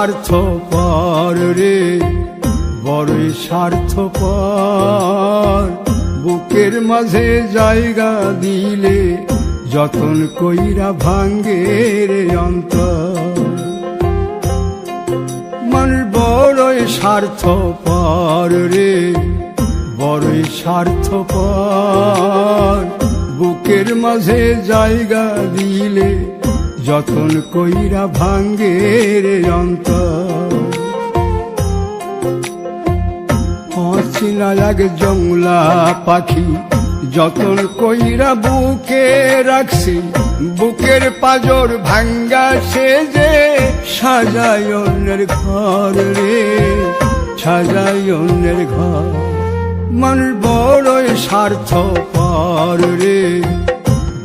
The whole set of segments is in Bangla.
স্বার্থপর রে, বড়ই স্বার্থপর। বুকের মাঝে জায়গা দিলে যতন কইরা ভাঙ্গে রে অন্তর। মানুষ বড়ই স্বার্থপর রে, বড়ই স্বার্থপর। বুকের মাঝে জায়গা দিলে যতন কইরা ভাঙ্গে রে অন্তর। অচেনা এক জংলা পাখি যতন কইরা বুকে রাখছি, বুকের পাজর ভাঙ্গা সে যে সাজায় অন্যের ঘর রে, সাজায় অন্যের ঘর। মানুষ বড়ই স্বার্থপর রে,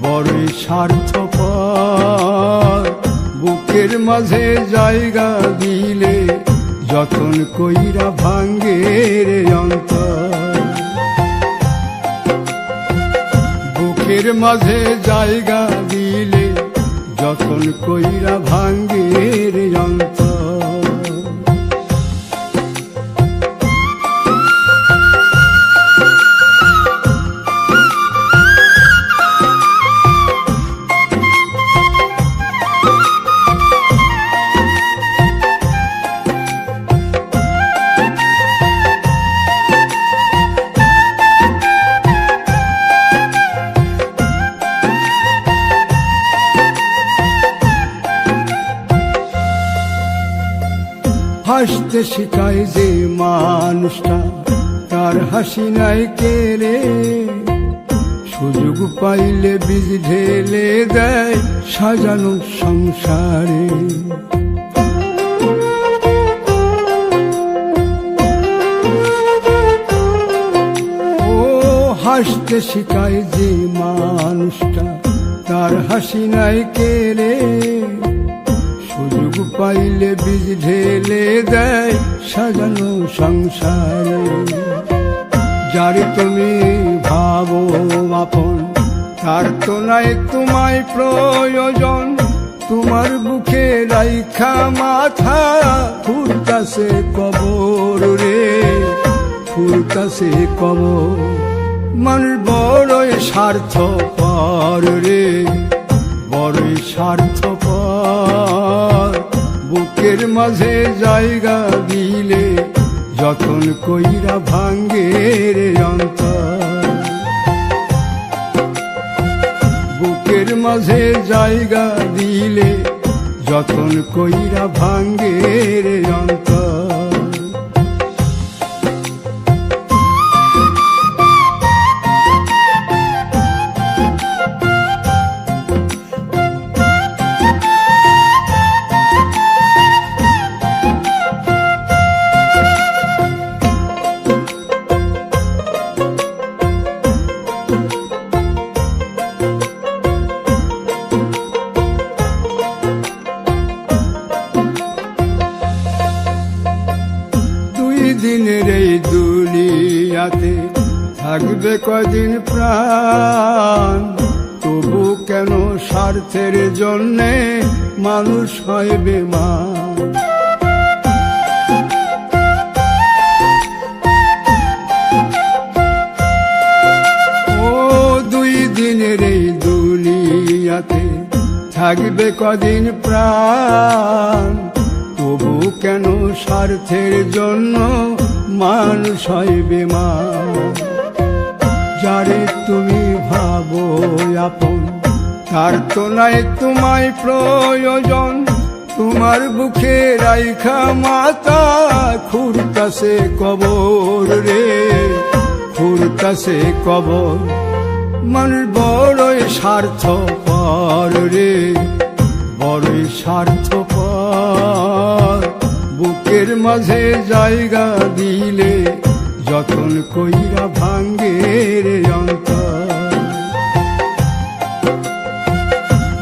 বড়ই স্বার্থপর। বুকের মাঝে জায়গা দিলে যতন কইরা ভাঙ্গে রে অন্তর। বুকের মাঝে জায়গা দিলে যতন কইরা ভাঙ্গে রে অন্তর। হাসতে শিখায় যে মানুষটা, তার হাসি নাই কেড়ে। সুযোগ পাইলে বীজ ঢেলে দেয় সাজানো সংসারে। ও হাসতে শিখায় যে মানুষটা, তার হাসি নাই কেড়ে। সুযোগ পাইলে বীজ ঢেলে দেয় সাজানো সংসারে। যারে তুমি ভাবো আপন, তার তো নাই তোমায় প্রয়োজন। তোমার বুকে রাইখা মাথা ফুরতাছে কবর রে, ফুরতাছে কবর। মানুষ বড়ই স্বার্থপর রে, বড়ই স্বার্থপর। বুকের মাঝে জায়গা দিলে যতন কইরা ভাঙ্গে রে অন্তর। বুকের মাঝে জায়গা দিলে যতন কইরা ভাঙ্গে রে অন্তর। দিনের এই দুনিয়াতে থাকবে কদিন প্রাণ, তবু কেন স্বার্থের জন্যে মানুষ হয় বেমান। ও দুই দিনের এই দুনিয়াতে থাকবে কদিন প্রাণ, তবু কেন স্বার্থের জন্য মানুষ হয় বেমান। যারে তুমি ভাবো আপন, তার তো নাই তোমায় প্রয়োজন। তোমার বুকে রাইখা মাথা খুঁড়তাছে কবর রে, খুঁড়তাছে কবর। মানুষ বড়ই স্বার্থপর রে, বড়ই স্বার্থপর। বুকের মাঝে জায়গা দিলে যতন কইরা ভাঙ্গে রে অন্তর।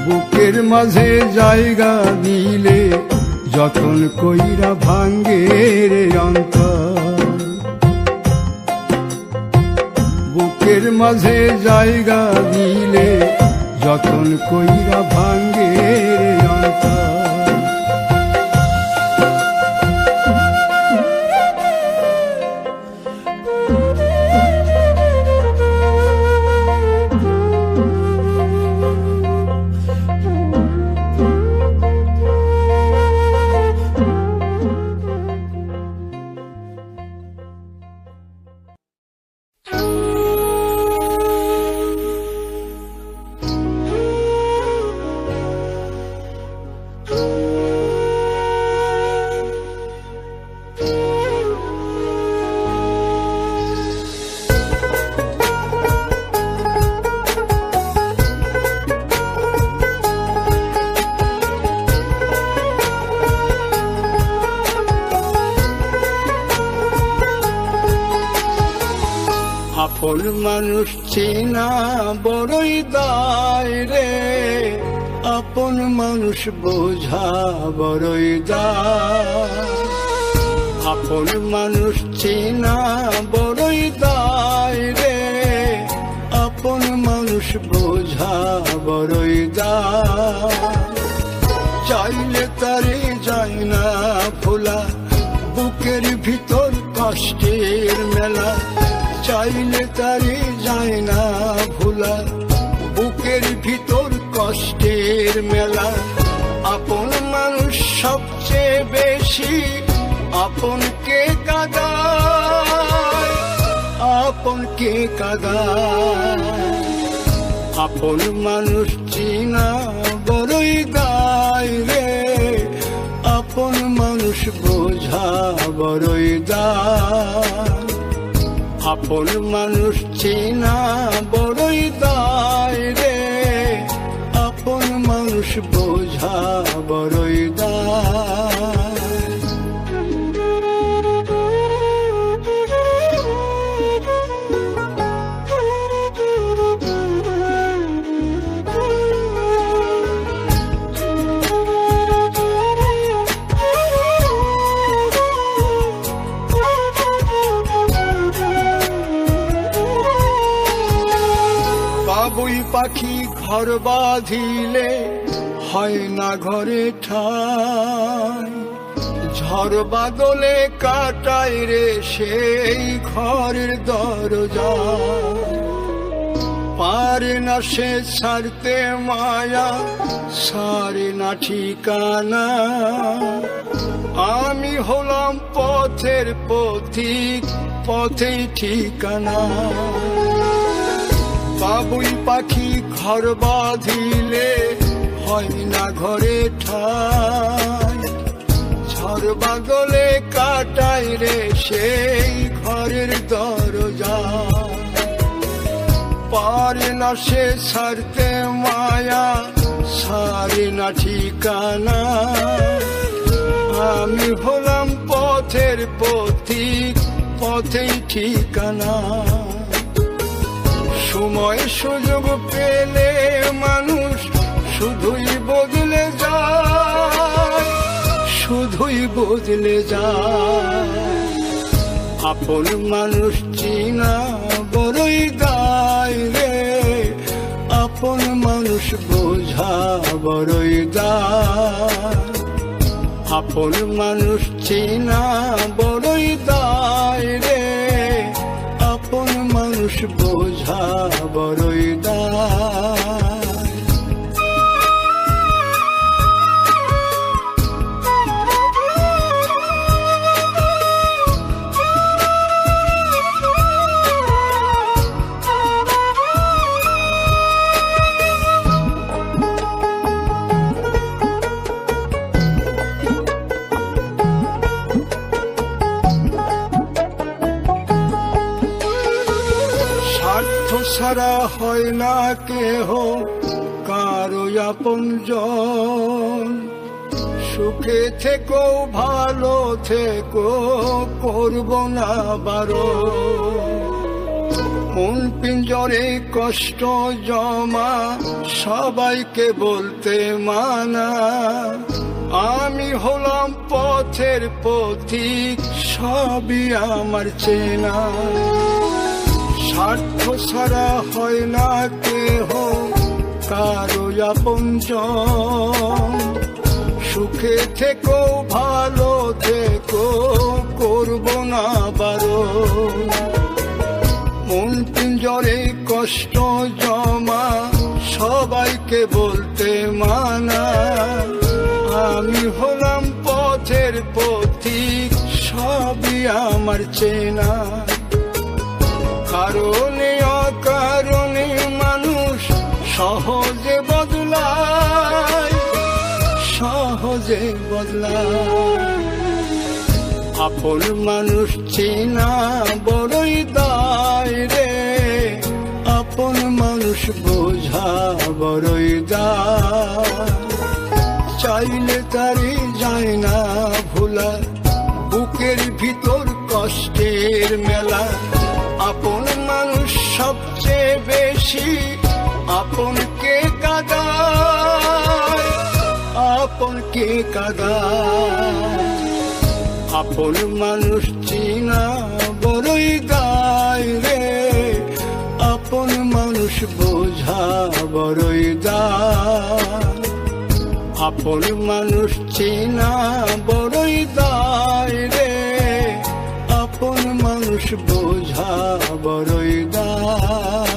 বুকের মাঝে জায়গা দিলে যতন কইরা ভাঙ্গে রে অন্তর। বুকের মাঝে জায়গা দিলে যতন কইরা ভাঙ্গে রে অন্তর। আপন মানুষ চেনা বড়ই দায় রে, আপন মানুষ বোঝা বড়ই দায়। আপন মানুষ চেনা বড়ই দায় রে, আপন মানুষ বোঝা বড়ই দায়। চাইলে তারে যায় না ভোলা, বুকের ভিতর কষ্টের মেলা। চাইলে তারে যায় না ভোলা, বুকের ভিতর কষ্টের মেলা। আপন মানুষ সবচেয়ে বেশি আপনকে কাঁদায়, আপনকে কাঁদায়। আপন মানুষ চিনা বড়ই দায় রে, আপন মানুষ বোঝা বড়ই দায়। আপন মানুষ চেনা বড়ই দায় রে, আপন মানুষ বোঝা বড়ই দায়। বাবুই পাখি ঘর বাঁধিলে হয় না ঘরে ঠাই, ঝড় বাদলে কাটায় রে সেই ঘরের দরজা। পারে না সে ছাড়তে মায়া, সারে না ঠিকানা। আমি হলাম পথের পথিক, পথেই ঠিকানা। বাবুই পাখি ঘর বাঁধিলে হয় না ঘরে ঠাই, ঝড় বাদলে কাটায় রে সেই ঘরের দরজা। পারে না সে ছাড়তে মায়া, সারে না ঠিকানা। আমি হলাম পথের পথিক, পথেই ঠিকানা। সময় সুযোগ পেলে মানুষ শুধুই বদলে যায়, শুধুই বদলে যায়। আপন মানুষ চিনা বড়ই দায় রে, আপন মানুষ বোঝা বড়ই দায়। আপন মানুষ চিনা বড়ই দায় রে, আপন মানুষ বোঝা বড়ই দায়। স্বার্থ ছাড়া হয় না কেহ কারো আপনজন। সুখে থেকো ভালো থেকো, করব না বারণ। মন পিঞ্জরে কষ্ট জমা, সবাইকে বলতে মানা। আমি হলাম পথের পথিক, সবই আমার চেনা। স্বার্থ ছাড়া হয় না কেহ কারো আপনজন। সুখে থেকো ভালো থেকো, করব না বারণ। মন পিঞ্জরে কষ্ট জমা, সবাইকে বলতে মানা। আমি হলাম পথের পথিক, সবই আমার চেনা। কারণে অকারণে মানুষ সহজে বদলায়, সহজে বদলায়। আপন মানুষ চেনা বড়ই দায় রে, আপন মানুষ বোঝা বড়ই দায়। চাইলে তারে যায় না ভোলা, বুকের ভিতর কষ্টের মেলা। আপন মানুষ বাসি আপনকে কাদায়, আপনকে কাদায়। আপন মানুষ চিনা বড়ই দায় রে, আপন মানুষ বোঝা বড়ই দায়। আপন মানুষ চিনা বড়ই দায় রে, আপন মানুষ বোঝা বড়ই দায়।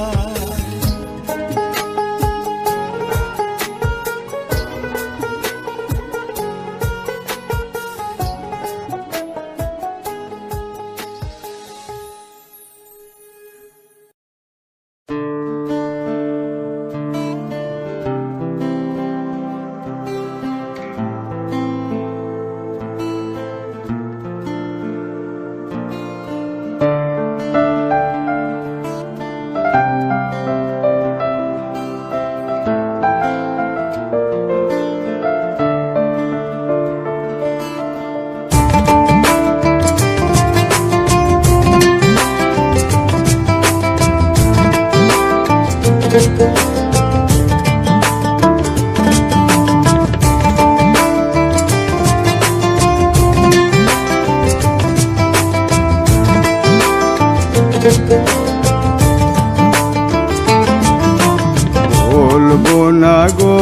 বলবো না গো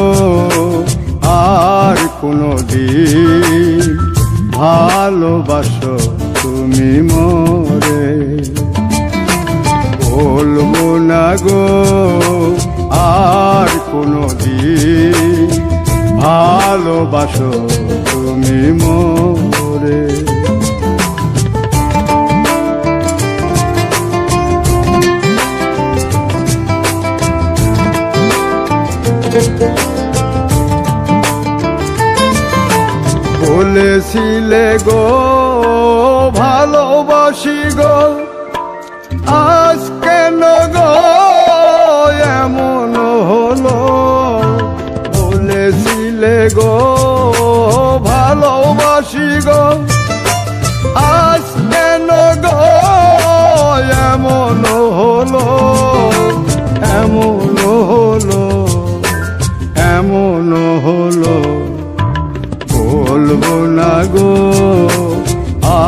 আর কোনো দিন, ভালোবাসো তুমি মোরে। বলবো না গো আর কোনো দিন, ভালোবাসো তুমি মোরে। বলেছিলে গো ভালোবাসি গো, আজ কেন গো এমন হলো। বলেছিলে গো ভালোবাসি গো, আজ কেন গো এমন হলো, এমন হলো, এমন হলো। বলবো না গো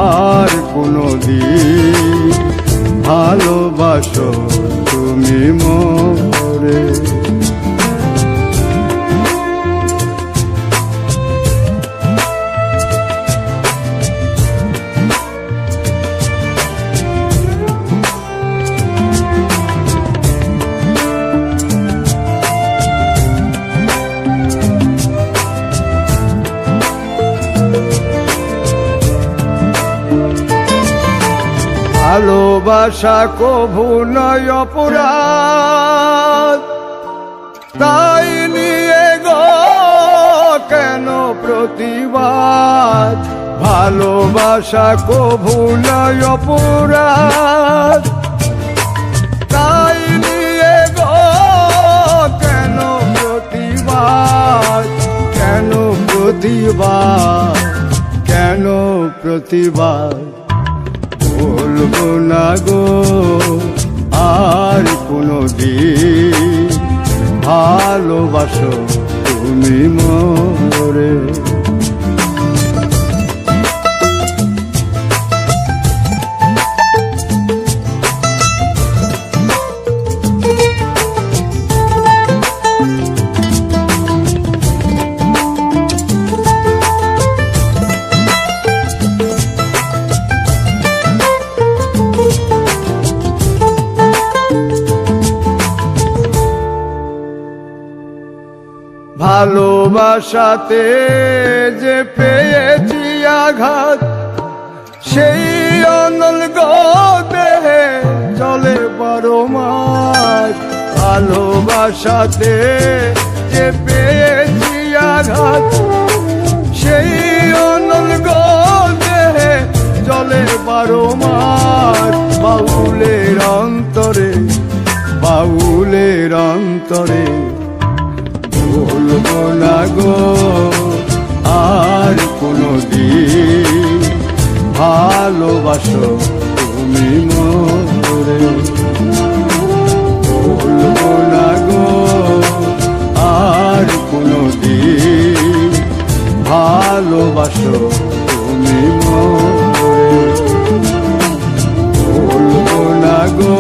আর কোনো দিন, ভালোবাসো তুমি মোরে। ভালোবাসা কভু নয় অপরাধ, তাই নিয়ে গো কেন প্রতিবাদ। ভালোবাসা কভু নয় অপরাধ, তাই নিয়ে গো কেন প্রতিবাদ, কেন প্রতিবাদ, কেন প্রতিবাদ। বলবো না গো আর কোনো দিন, ভালোবাসো তুমি মোরে। ভালোবাসাতে যে পেয়েছি আঘাত, সেই অনল গো দেহে চলে 12 মাস। ভালোবাসাতে যে পেয়েছি আঘাত, সেই অনল গো দেহে চলে 12 মাস। বাউলের অন্তরে, বাউলের অন্তরে। বলবো না গো আর কোনো দিন, ভালোবাসো তুমি মোরে। বলবো ভালোবাসো তুমি মোরে, বলবো না গো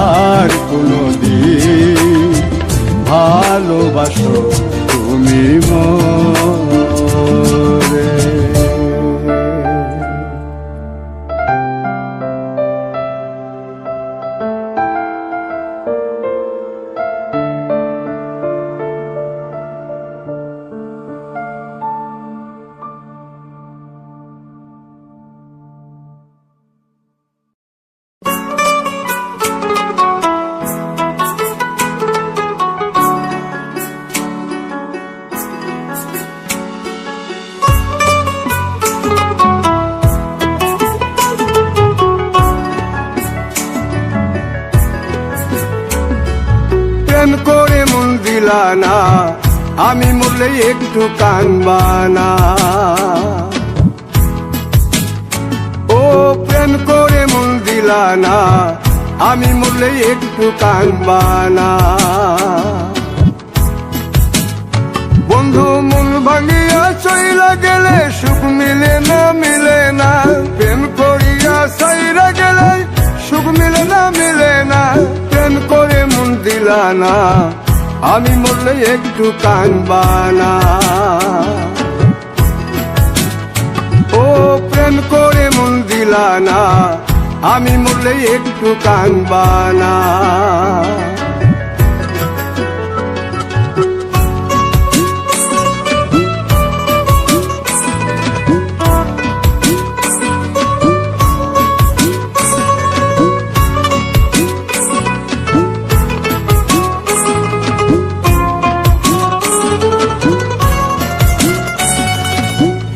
আর কোনদিন ভালোবাসো তুমি মোরে। প্রেম করে মন দিলা না, আমি মরলে একটু কানবা না। ও প্রেম করে মন দিলা না, আমি মরলে একটু কানবা না। বন্ধু মন ভাঙিয়া চইলা গেলে সুখ মিলে না, মিলে না। প্রেম করিয়া সাইরা গেলে সুখ মিলে না, মিলে না। প্রেম করে মন দিলা না, আমি মরলে একটু কানবা না। ও প্রেম করে মন দিলা না, আমি মরলে একটু কানবা না।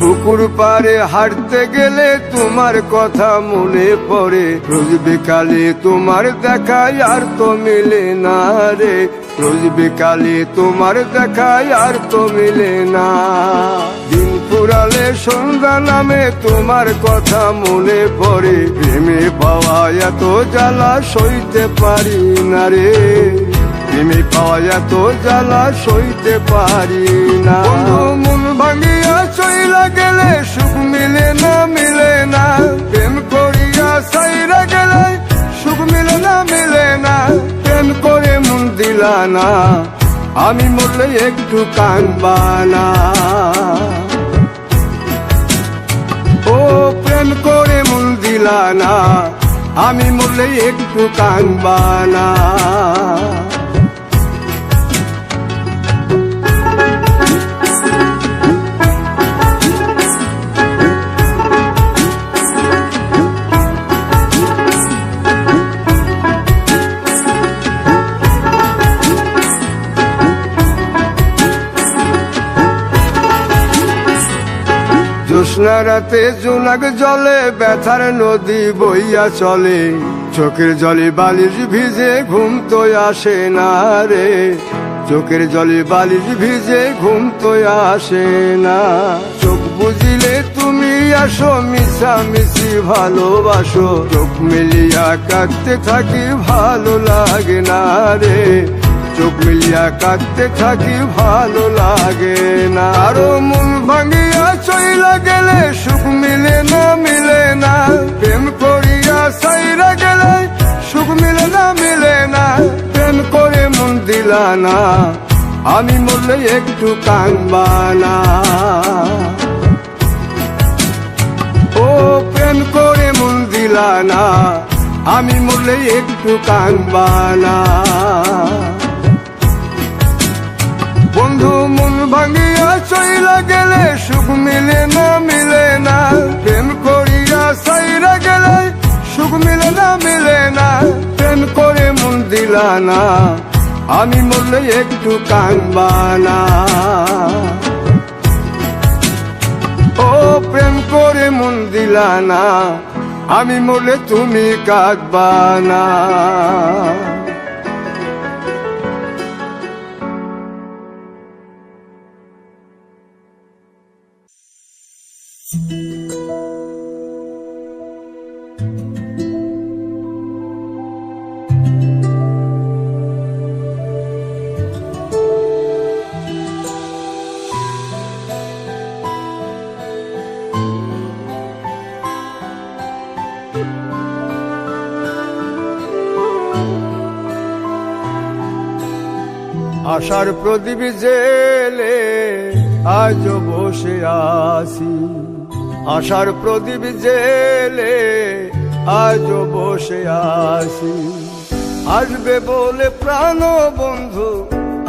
পুকুর পারে হাঁটতে গেলে তোমার কথা মনে পড়ে, রোজ বিকালে তোমার দেখায় আর তো মিলে না রে। রোজ বিকালে তোমার দেখায় আর তো মিলে না। দিন ফুরালে সন্ধ্যা নামে তোমার কথা মনে পড়ে, প্রেমে পাওয়া এত জ্বালা সইতে পারি না রে। প্রেমে পাওয়া এত জ্বালা সইতে পারি না। মন ভাঙিয়া চইলা গেলে সুখ মিলে না, মিলে না। প্রেম করিয়া সাইরা গেলে সুখ মিলে না, মিলে না। প্রেম করে মন দিলা না, আমি মরলে একটু কানবা না। ও প্রেম করে মন দিলা না, আমি মরলে একটু কানবা না। জ্যোৎস্না রাতে জোনাক জলে ব্যথার নদী বইয়া চলে, চোখের জলে বালিশ ভিজে ঘুম তো আসে না রে। চোখের জলে বালিশ ভিজে ঘুম তো আসে না। চোখ বুঝিলে তুমি আসো, মিশামিশি ভালোবাসো। চোখ মিলিয়া কাঁদতে থাকি ভালো লাগে না রে। চোখ মিলিয়া কাঁদতে থাকি ভালো লাগে না। আরো মন ভাঙিয়া চইলা গেলে সুখ মিলে না, মিলে না। প্রেম করিয়া সাইরা গেলে সুখ মিলে না, মিলে না। প্রেম করে মন দিলা না, আমি মরলে একটু কানবা না। ও প্রেম করে মন দিলা না, আমি মরলে একটু কানবা না। বন্ধু মন ভাঙিয়া চইলা গেলে সুখ মিলে না, মিলে না। প্রেম করিয়া সাইরা গেলে সুখ মিলে না, মিলে না। প্রেম করে মন দিলা না, আমি মরলে একটু কানবা না। ও প্রেম করে মন দিলা না, আমি মরলে তুমি কাঁদবা না। আশার প্রদীপ জেলে আজ বসে আছি, আশার প্রদীপ জেলে আজ বসে আছি। আসবে বলে প্রাণ বন্ধু,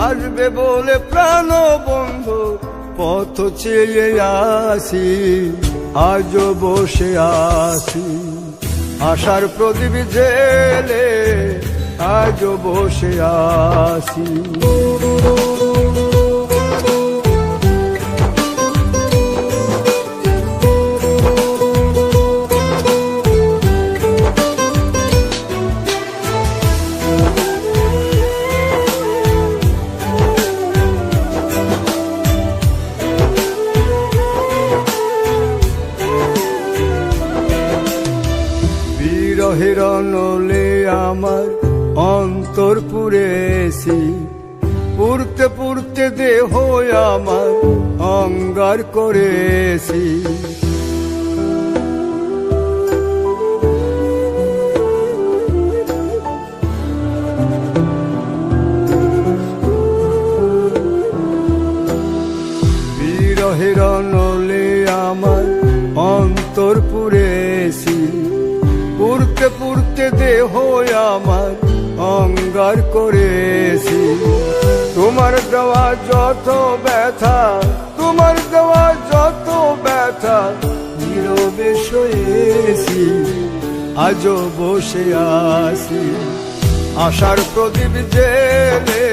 আসবে বলে প্রাণ বন্ধু, পথ চেয়ে আসি, আজ বসে আছি। আশার প্রদীপ জেলে আজ বসে আছি। বিরহের নলে আমার অন্তর পুড়েছি, পুড়তে পুড়তে দেহ আমার অঙ্গার করেছি। বিরহের নলে আমার অন্তর পুড়েছি, পুড়তে পুড়তে দেহ আমার অঙ্গার করেছি। তোমার দেওয়া যত ব্যথা, তোমার দেওয়া যত ব্যথা, নীরবে সয়েছি, আজও বসে আছি। আশার প্রদীপ জেলে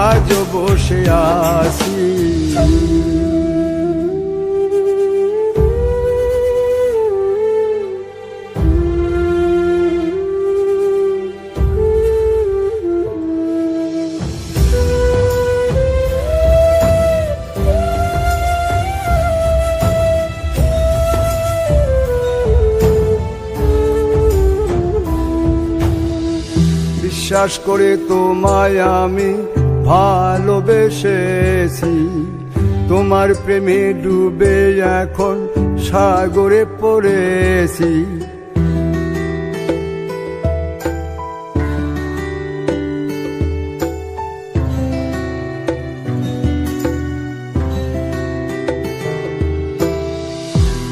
আজও বসে আছি। বিশ্বাস করে তোমায় আমি ভালোবেসেছি, তোমার প্রেমে ডুবে এখন সাগরে পড়েছি।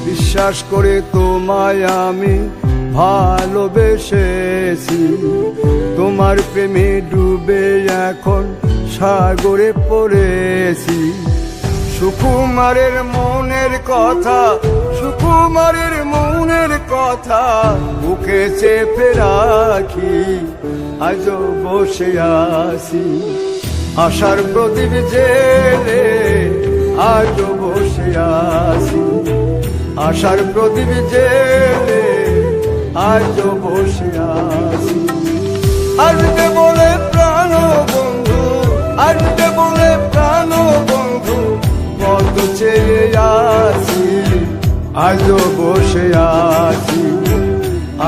বিশ্বাস করে তোমায় আমি ভালোবেসেছি, তোমার প্রেমে ডুবে এখন সাগরে পড়েছি। সুকুমারের মনের কথা, সুকুমারের মনের কথা বুকে চেপে রাখি, আজও বসে আছি। আশার প্রদীপ জেলে আজও বসে আছি, আশার প্রদীপ জেলে আজও বসে আছি। আসবে বলে প্রাণ বন্ধু, আসবে বলে প্রাণ বন্ধু, পথ চেয়ে আছি, আজও বসে আছি।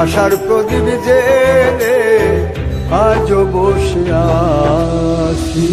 আশার প্রদীপ জেলে আজও বসে আছি।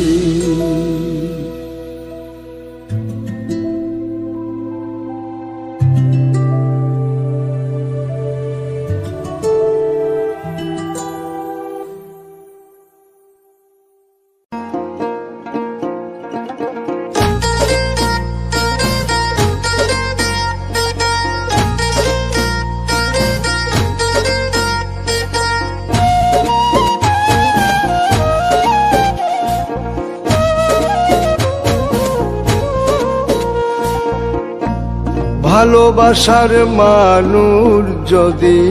ভালোবাসার মানুষ যদি,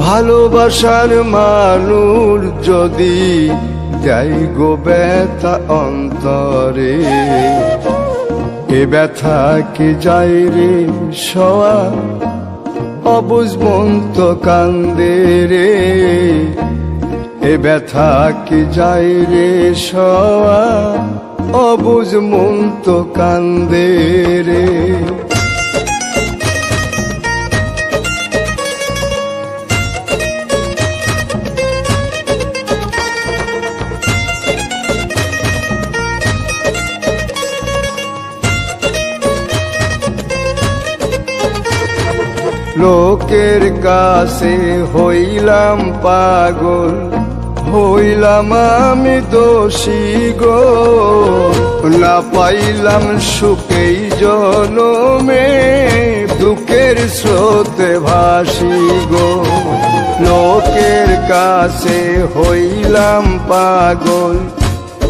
ভালোবাসার মানুষ যদি যাই গো ব্যথা অন্তরে, এ ব্যথা কি যাই রে সওয়া, অবুঝ মন তো কান্দে রে। এ ব্যথা কি যাই রে সওয়া, অবুঝ মন তো কান্দে রে। লোকের কাছে হইলাম পাগল, হইলাম আমি দোষী গো, না পাইলাম সুখেই জনমে, দুঃখের স্রোতে ভাসি গো। লোকের কাছে হইলাম পাগল,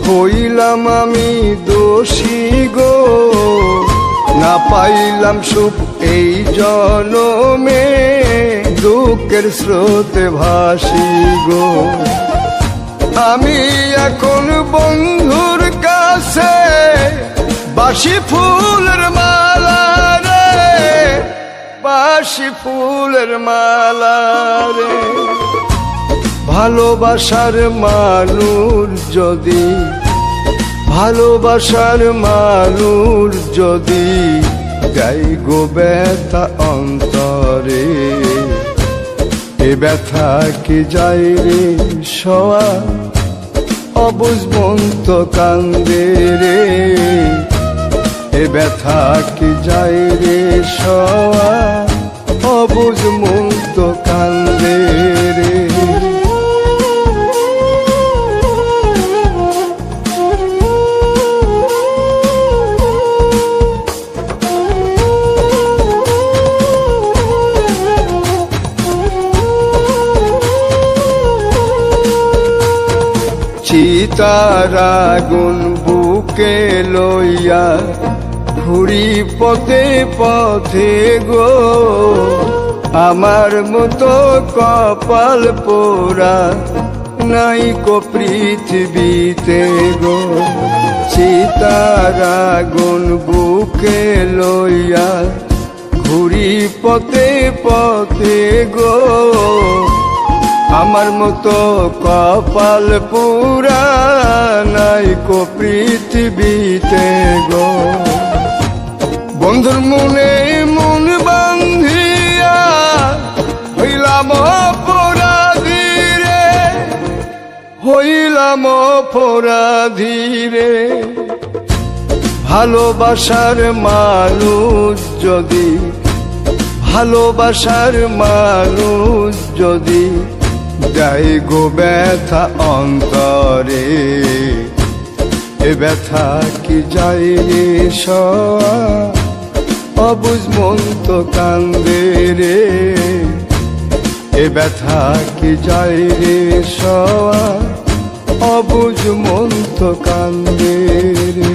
হইলাম আমি দোষী গো, না পাইলাম সুখ এই জনমে, দুঃখের স্রোতে ভাসি গো। আমি এখন বন্ধুর কাছে বাসি ফুলের মালা রে, বাসি ফুলের মালা রে। ভালোবাসার মানুষ যদি, ভালোবাসার মানুষ যদি গাই গো ব্যথা অন্তরে, এ ব্যথা কি যায় রে সওয়া, অবুঝ মন তো কান্দে রে। এ ব্যথা কি যায় রে সওয়া, অবুঝ মন তো কান্দে রে। চিতার আগুন বুকে লইয়া ঘুরি পথে পথে গো, আমার মতো কপাল পোড়া নাই কো পৃথিবীতে গো। চিতার আগুন বুকে লইয়া ঘুরি পথে পথে গো, আমার মতো কপাল পুরা নাই কো পৃথিবীতে গো। বন্ধুর মনে মন বান্ধিয়া হইলাম অপরাধী রে, হইলাম অপরাধী রে। ভালোবাসার মানুষ যদি, ভালোবাসার মানুষ যদি গাই গো ব্যথা অন্তরে, এ ব্যথা কি যায় রে সওয়া, অবুঝ মন তো কান্দে রে। এ ব্যথা কি যায় রে সওয়া, অবুঝ মন তো কান্দে রে।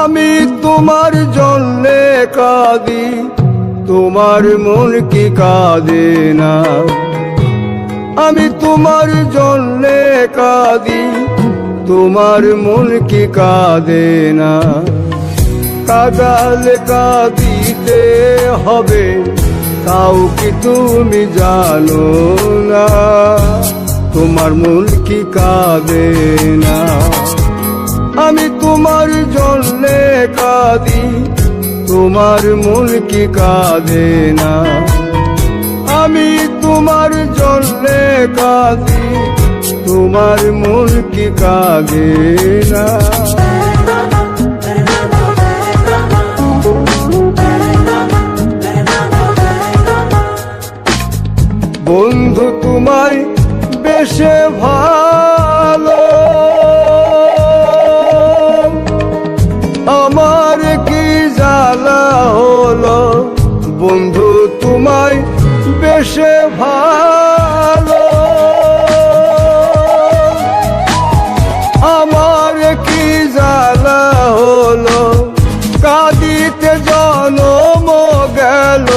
আমি তোমার জন্যে কাঁদি, তোমার মন কি কাঁদে না। আমি তোমার জন্যে কাঁদি, তোমার মন কি কাঁদে না। কাঁদালে কাঁদিতে হবে, তাও কি তুমি জানো না, তোমার মন কি কাঁদে না। আমি তোমার জন্যে কাঁদি, তোমার মন কি কাঁদে না। আমি তোমার জন্যে কাঁদি, তোমার মন কি কাঁদে না। বন্ধু তোমায় বেশে ভালো, আমার কি জ্বালা হলো। বন্ধু তোমায় বেশে ভালো, আমার কি জ্বালা হলো। কাঁদিতে জনম গেল,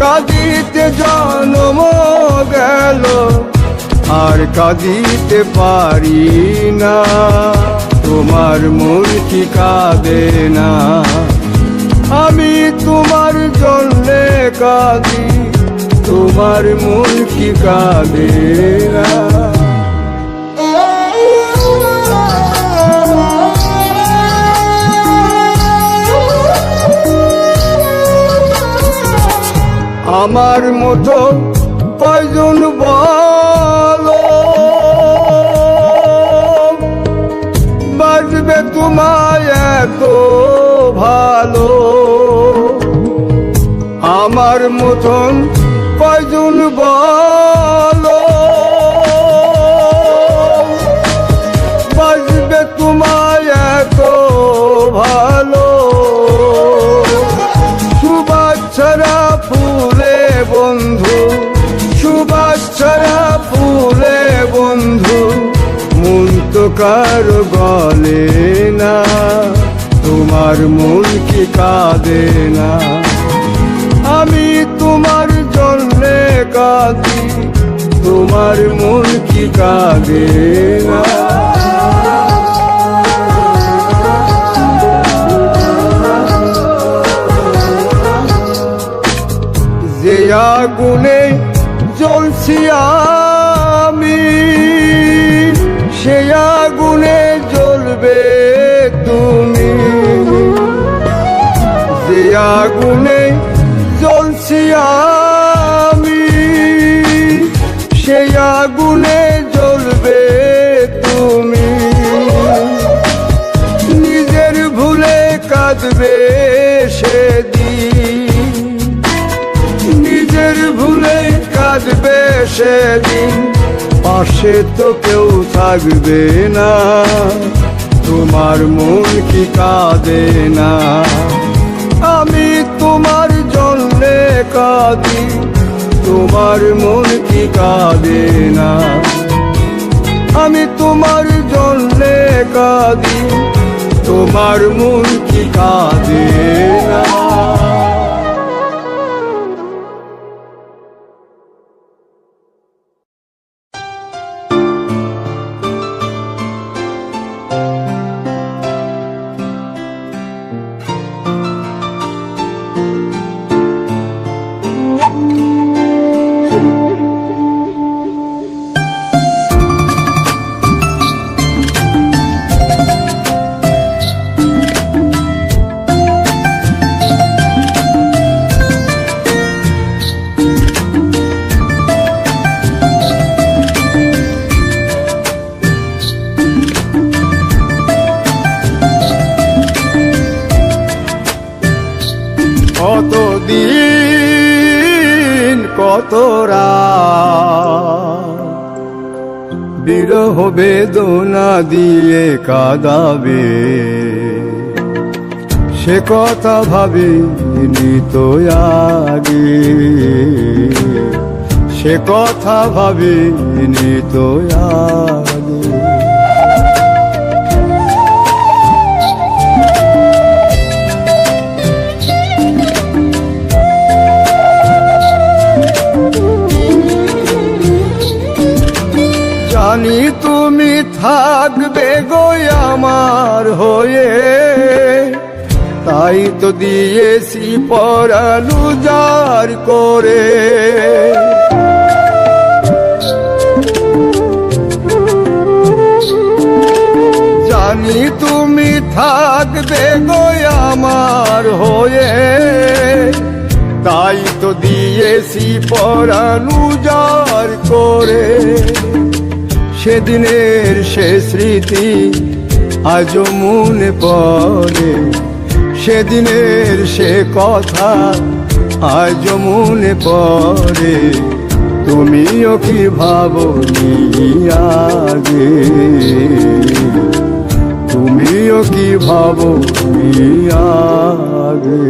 কাঁদিতে জনম গেল, আর কাঁদিতে পারি না। তোমার মন কি কাঁদে না। আমি তোমার জন্যে কাঁদি, তোমার মন কি কাঁদে না। আমার মতো কয়জন বলো বাজবে তোমায় এত ভালো, আমার মতন কয়জন বলো বাজবে তোমায় এত ভালো। সুবাচ্ছারা ফুলে বন্ধু, সুবাচ্ছারা ফুলে বন্ধু, মন তো কারো গলে না, তোমার মন কি কাঁদে না? আমি তোমার জন্যে কাঁদি, তোমার মন কি কাঁদে না? যে আগুনে জ্বলছি আমি, সে আগুনে জ্বলবে তুমি। যে আগুনে জ্বলছি আমি, সে আগুনে জ্বলবে তুমি। নিজের ভুলে কাঁদবে সেদিন, নিজের ভুলে কাঁদবে সেদিন, পাশে তো কেউ থাকবে না, তোমার মন কি কাঁদে না? আমি তোমার জন্যে কাঁদি, তোমার মন কি কাঁদে না? আমি তোমার জন্যে কাঁদি, তোমার মন কি কাঁদে না? কতদিন কত রাত বিরহ বেদনা দিয়ে কাঁদাবে, সে কথা ভাবিনি তো আগে, সে কথা ভাবিনি তো আগে। জানি তুমি থাকবে গো আমার হয়ে, তাই তো দিয়েছি পরাণ উজাড় করে। জানি তুমি থাকবে গো আমার হয়ে, তাই তো দিয়েছি পরাণ উজাড় করে। সেদিনের সে স্মৃতি আজও মনে পড়ে, সেদিনের সে কথা আজও মনে পড়ে। তুমিও কি ভাবনি আগে, তুমিও কি ভাবনি আগে?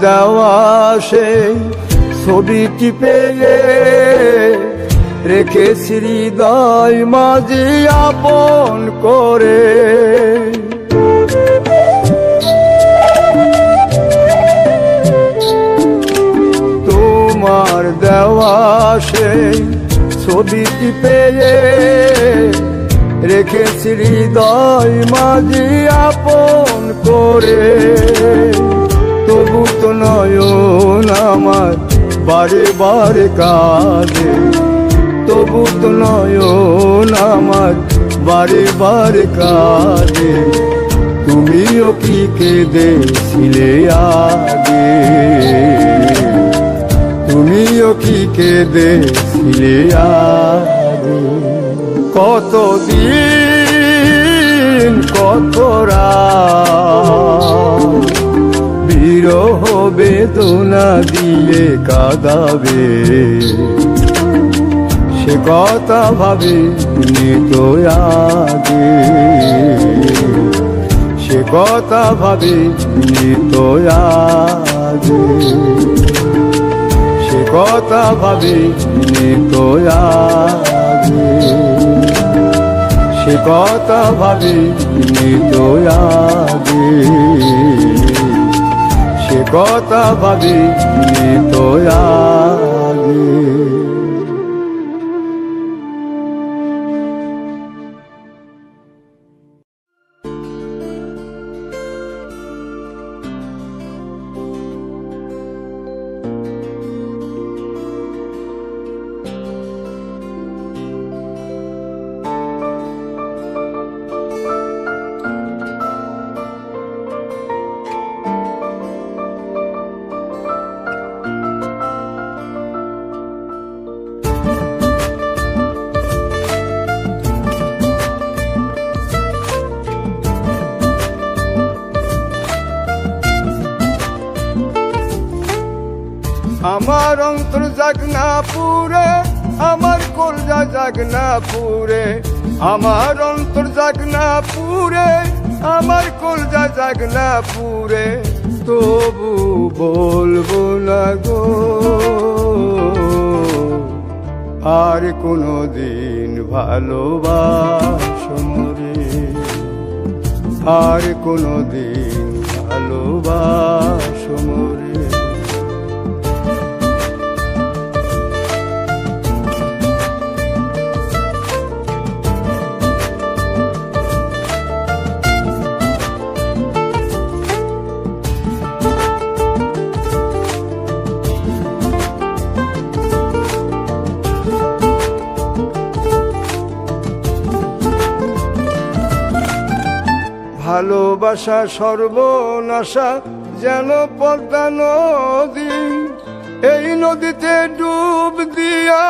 দেওয়া সেই ছবিটি পেয়ে রেখেছি হৃদয় মাঝে আপন করে। তোমার দেওয়া সেই ছবিটি পেয়ে রেখেছি হৃদয় মাঝি আপন করে। তবু তো নয়ন আমার বারে বারে কাঁদে, তবু তো নয়ন আমার বারে বারে কাঁদে। তুমিও কি কেঁদেছিলে আগে, তুমিও কি কেঁদেছিলে আগে। কতদিন কত রাত বিরহ বেদনা দিয়ে কাঁদাবে, সে কথা ভাবিনি তো আগে, সে কথা ভাবিনি তো আগে, সে কথা ভাবিনি তো আগে, সে কথা ভাবিনি তো আগে, সে কথা ভাবিনি তো আগে। আমার অন্তর জাগনা পুরে, আমার কলজা জাগনা পুরে, আমার অন্তর জাগনা পুরে, আমার কলজা জাগনা পুরে। তবু বলবো না গো আর কোনদিন ভালোবাসো মোরে, আর কোনদিন ভালোবাসো মোরে। ভালোবাসা সর্বনাশা যেন পদ্মা নদী, এই নদীতে ডুব দিয়া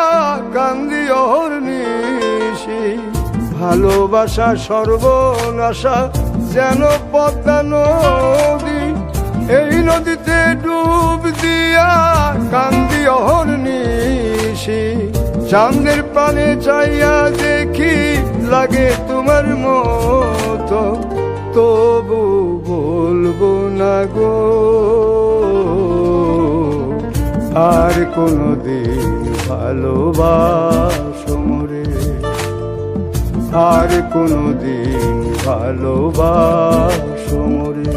কান্দি অহর্নিশি। ভালোবাসা সর্বনাশা যেন পদ্মা নদী, এই নদীতে ডুব দিয়া কান্দি অহর্নিশি। চাঁদের পানে চাইয়া দেখি লাগে তোমার মতো, তবু বলবো না গো আর কোনদিন ভালোবাসো মোরে, আর কোনদিন ভালোবাসো মোরে।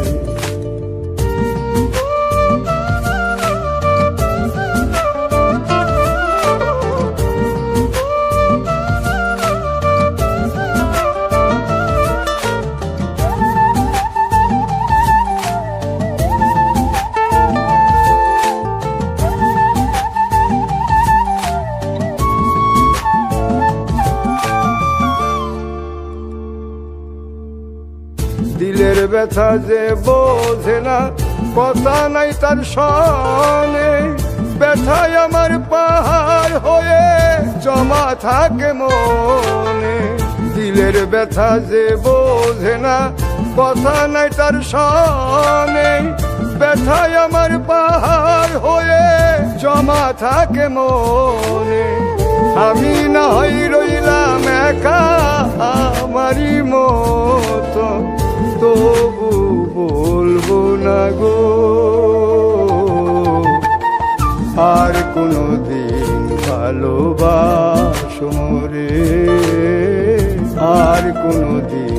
দিলের ব্যথা যে বোঝে না, কথা নাই তার সনে। ব্যথায় আমার পাহাড় হয়ে জমা থাকে মনে। দিলের ব্যথা যে বোঝে না, কথা নাই তার সনে। ব্যথায় আমার পাহাড় হয়ে জমা থাকে মনে। আমি না হই রইলাম একা আমারই মতো, তবু বলবো না গো আর কোনদিন ভালোবাসো মোরে, আর কোনদিন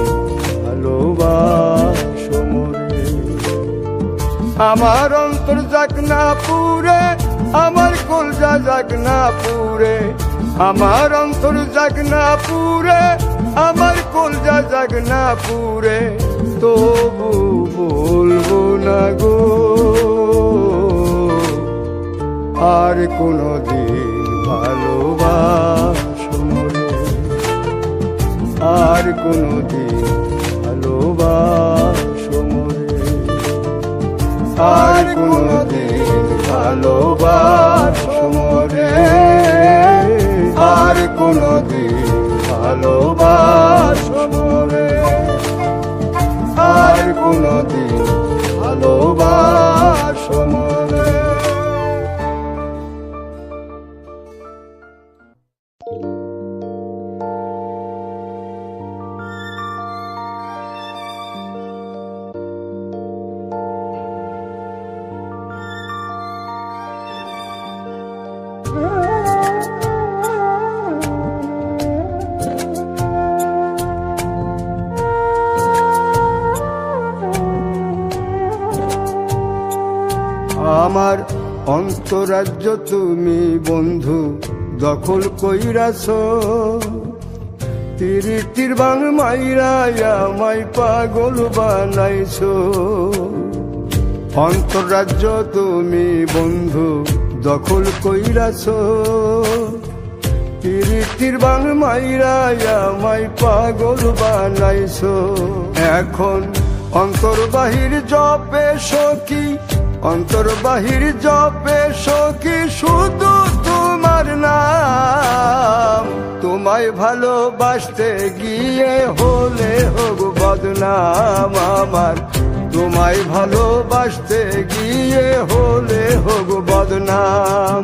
ভালোবাসো মোরে। আমার অন্তর জাগনা পুরে, আমার কলজা জাগনা পুরে, আমার অন্তর জাগ না পুরে, আমার কলজা জাগ না পুরে, তবু বলবো না গো আর কোনদিন ভালোবাসো মোরে, আর কোনদিন ভালোবাসো মোরে, আর কোনদিন ভালোবাসো মোরে, আর কোনদিন ভালোবাসো মোরে, আর কোনদিন ভালোবাসো মোরে। আমার অন্তরাজ্য তুমি বন্ধু দখল কইরাছ, তিরিটির বাং মাইরা আমায় পাগল বানাইছ। অন্তরাজ্য তুমি বন্ধু দখল কইরাছ, তিরিটির বাং মাইরা আমায় পাগল বানাইছ। এখন অন্তর বাহির জপে সখী, অন্তর বাহির জপে সখী শুধু তোমার নাম। তোমায় ভালোবাসতে গিয়ে হলে হোক বদনাম আমার, তোমায় ভালোবাসতে গিয়ে হলে হোক বদনাম।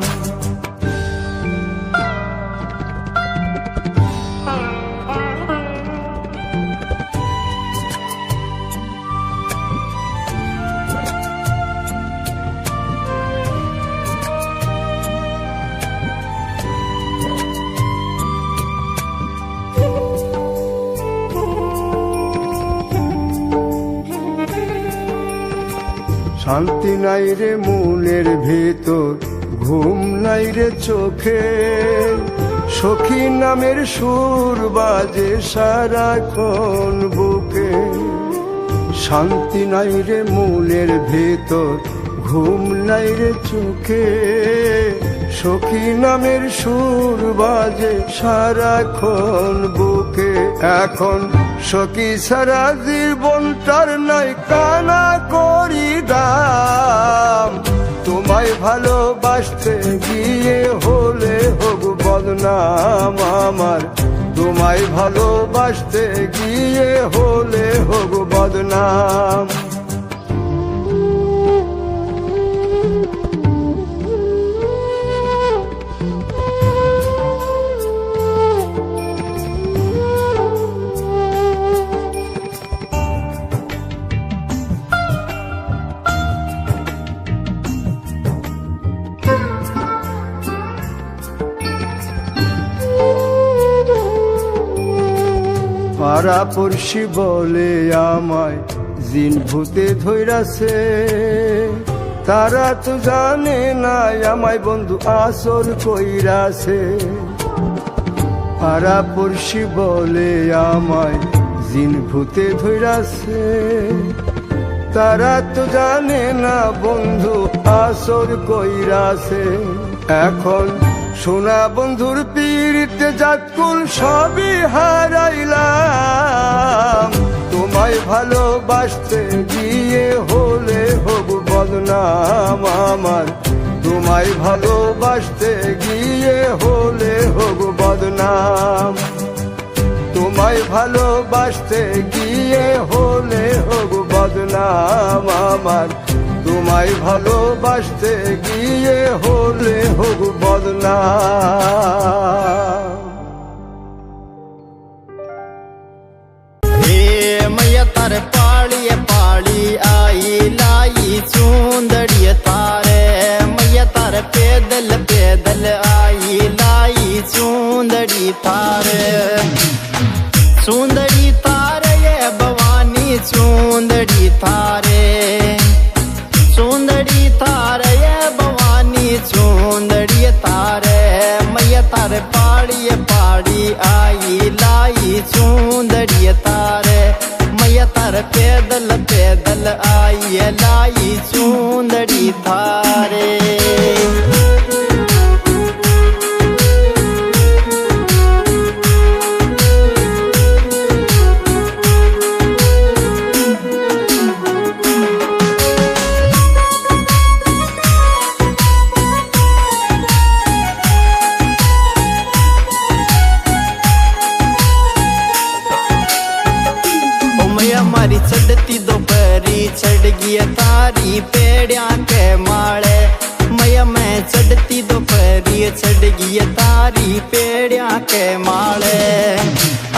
শান্তি নাই রে মনের ভেতর, ঘুম নাই রে চোখে, সখী নামের সুর বাজে সারাক্ষণ বুকে। শান্তি নাই রে মনের ভেতর, ঘুম নাই রে চোখে, সখী নামের সুর বাজে সারাক্ষণ বুকে। এখন সখী সারা জীবনটার নাই কানা করি দাম। তোমায় ভালোবাসতে গিয়ে হলে হোক বদনাম আমার, তোমায় ভালোবাসতে গিয়ে হলে হোক বদনাম। পাড়াপড়শি বলে আমায় জিন ভূতে ধইরাছে, তারা তো জানে না আমায় বন্ধু আসর কইরাছে। পাড়াপড়শি বলে আমায় জিন ভূতে ধইরাছে, তারা তো জানে না বন্ধু আসর কইরাছে। এখন সোনা বন্ধুর পীড়িতে জাতকুল সবই হারাইলাম। তোমায় ভালোবাসতে গিয়ে হলে হোক বদনাম আমার, তোমায় ভালোবাসতে গিয়ে হলে হোক বদনাম। তোমায় ভালোবাসতে গিয়ে হলে হোক বদনাম আমার, তোমায় ভালোবাসতে গিয়ে হলে হোক বদনাম। हे मैया तार पालिए पाली आई लाई चूंदड़िए तारे, मैया तार पैदल पैदल आई लाई चूंदड़ी तारे। चूंदड़ी तारे ये भवानी चूंदड़ी तारे, चूंदड़ी तारे ये भवानी चूंदड़ी तारे, मैया तार पाली चूंदड़ी तारे मैया तार पैदल पैदल आई लाई चूंदड़ी थारे। हमारी चढ़ती दोपहरी चढ़ गई तारी पेड़िया के माले मैया मैं चढ़ती दोपहरी चढ़ गई तारी पेड़िया के माले।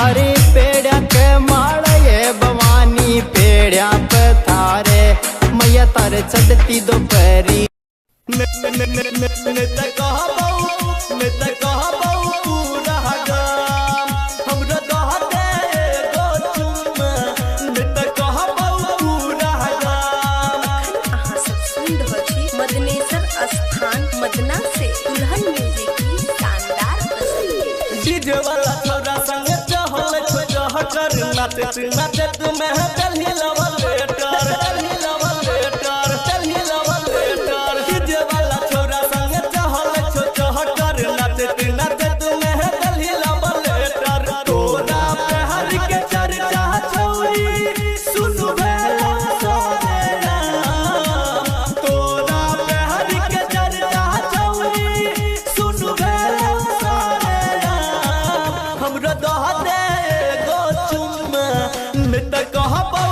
अरे पेड़िया के माले ये भवानी पेड़िया पथारे मैया तारे चढ़ती दोपहरी मदना से दुल्हन म्यूजिक की शानदार प्रस्तुति। डीजे वाला छोरा संग चहल खोजह कर नाचे नाचे तुम्हें चलही लवल लेटर चलही लवल लेटर चलही लवल लेटर। डीजे वाला छोरा संग चहल खोजह कर नाचे नाचे तुम्हें चलही लवल लेटर। तोरा पहर के चर्चा छौरी सुनु भेला सोनेरा तोरा पहर के चर्चा छौरी सुनु भेला सोनेरा। हमरा दह दे गो चुम मिट कहबौ